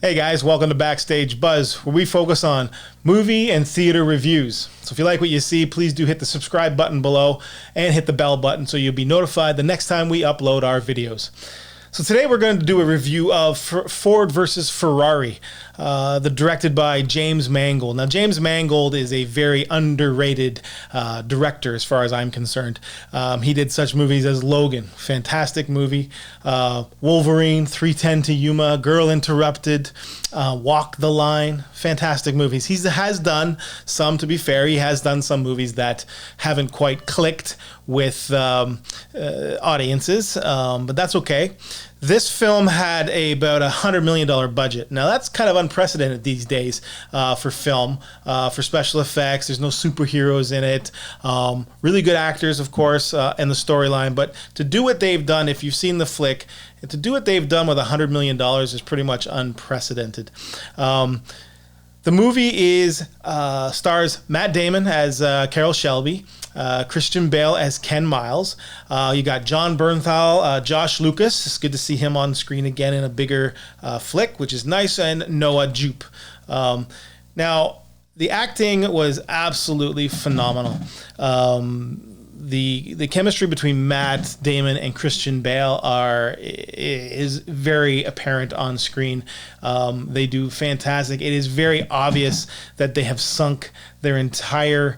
Hey guys, welcome to Backstage Buzz, where we focus on movie and theater reviews. So if you like what you see, please do hit the subscribe button below and hit the bell button so you'll be notified the next time we upload our videos. So today we're going to do a review of Ford versus Ferrari, directed by James Mangold. Now, James Mangold is a very underrated director as far as I'm concerned. He did such movies as Logan, fantastic movie, Wolverine, 3:10 to Yuma, Girl Interrupted, Walk the Line, fantastic movies. He has done some, to be fair, he has done some movies that haven't quite clicked with audiences, but that's okay. This film had about $100 million budget. Now that's kind of unprecedented these days for film, for special effects. There's no superheroes in it. Really good actors, of course, and the storyline. But to do what they've done, if you've seen the flick, to do what they've done with $100 million is pretty much unprecedented. The movie stars Matt Damon as Carroll Shelby, Christian Bale as Ken Miles. You got John Bernthal, Josh Lucas. It's good to see him on screen again in a bigger flick, which is nice, and Noah Jupe. Now, the acting was absolutely phenomenal. The chemistry between Matt Damon and Christian Bale is very apparent on screen. They do fantastic. It is very obvious that they have sunk their entire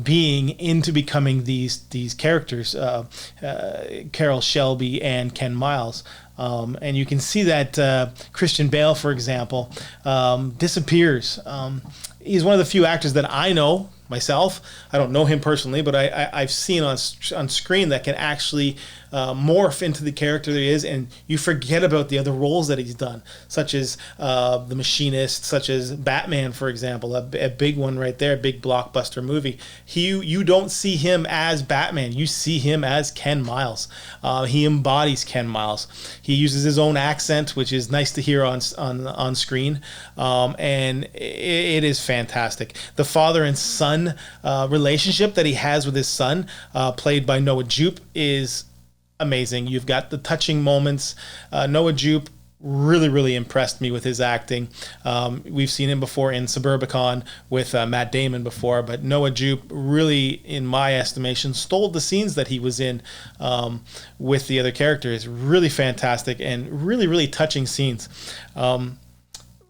being into becoming these characters, Carroll Shelby and Ken Miles. And you can see that Christian Bale, for example, disappears. He's one of the few actors that I know myself. I don't know him personally, but I've seen on screen that can actually morph into the character that he is, and you forget about the other roles that he's done, such as The Machinist, such as Batman, for example, a big one right there, a big blockbuster movie. You don't see him as Batman. You see him as Ken Miles. He embodies Ken Miles. He uses his own accent, which is nice to hear on screen, and it is fantastic. The father and son relationship that he has with his son, played by Noah Jupe, is amazing. You've got the touching moments. Noah Jupe really impressed me with his acting. We've seen him before in Suburbicon with Matt Damon before, but Noah Jupe really, in my estimation, stole the scenes that he was in with the other characters. Really fantastic and really touching scenes.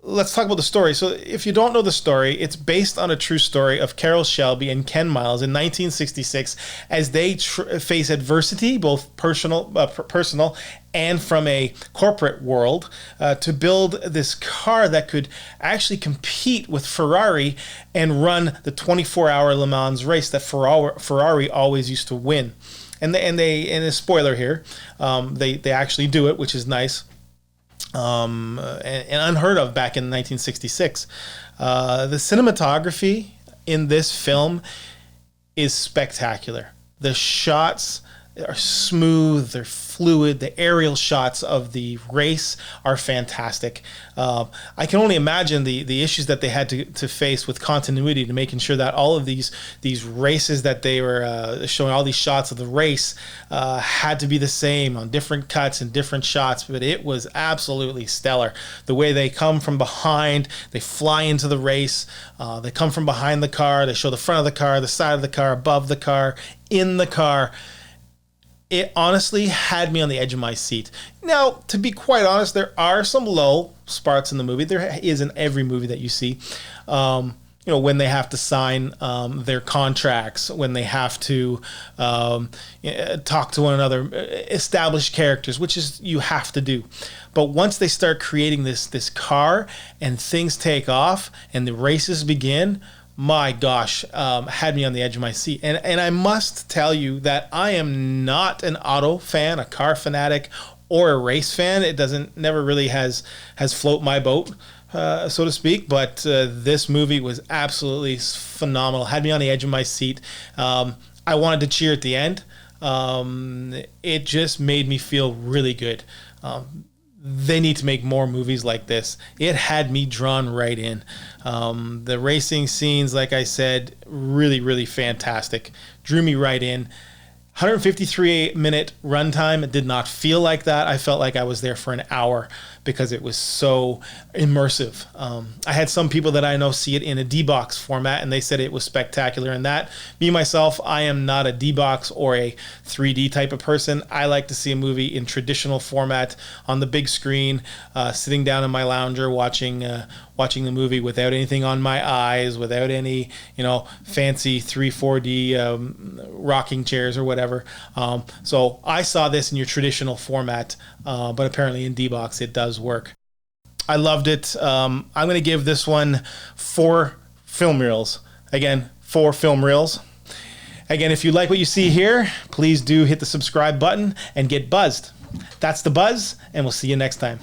Let's talk about the story. So if you don't know the story, it's based on a true story of Carroll Shelby and Ken Miles in 1966 as they face adversity, both personal and from a corporate world, to build this car that could actually compete with Ferrari and run the 24-hour Le Mans race that Ferrari always used to win. And a spoiler here, they actually do it, which is nice. And unheard of back in 1966. The cinematography in this film is spectacular. The shots are smooth, they're fluid. The aerial shots of the race are fantastic. I can only imagine the issues that they had to face with continuity, to making sure that all of these races that they were showing, all these shots of the race, had to be the same on different cuts and different shots. But it was absolutely stellar. The way they come from behind, they fly into the race, they come from behind the car, they show the front of the car, the side of the car, above the car, in the car. It honestly had me on the edge of my seat. Now, to be quite honest, there are some low spots in the movie. There is in every movie that you see. When they have to sign their contracts, when they have to talk to one another, establish characters, which is you have to do. But once they start creating this car and things take off and the races begin, my gosh, had me on the edge of my seat. And I must tell you that I am not an auto fan, a car fanatic, or a race fan. It never really has float my boat, so to speak. But this movie was absolutely phenomenal. Had me on the edge of my seat. I wanted to cheer at the end. It just made me feel really good. They need to make more movies like this. It had me drawn right in. The racing scenes, like I said, really fantastic. Drew me right in. 153-minute runtime. It did not feel like that. I felt like I was there for an hour because it was so immersive. I had some people that I know see it in a D-Box format, and they said it was spectacular in that. Me, myself, I am not a D-Box or a 3D type of person. I like to see a movie in traditional format on the big screen, sitting down in my lounger watching the movie without anything on my eyes, without any, fancy 3-4D rocking chairs or whatever. So I saw this in your traditional format, but apparently in D-Box it does work. I loved it. I'm going to give this one 4 film reels. Again, 4 film reels. Again, if you like what you see here, please do hit the subscribe button and get buzzed. That's the buzz, and we'll see you next time.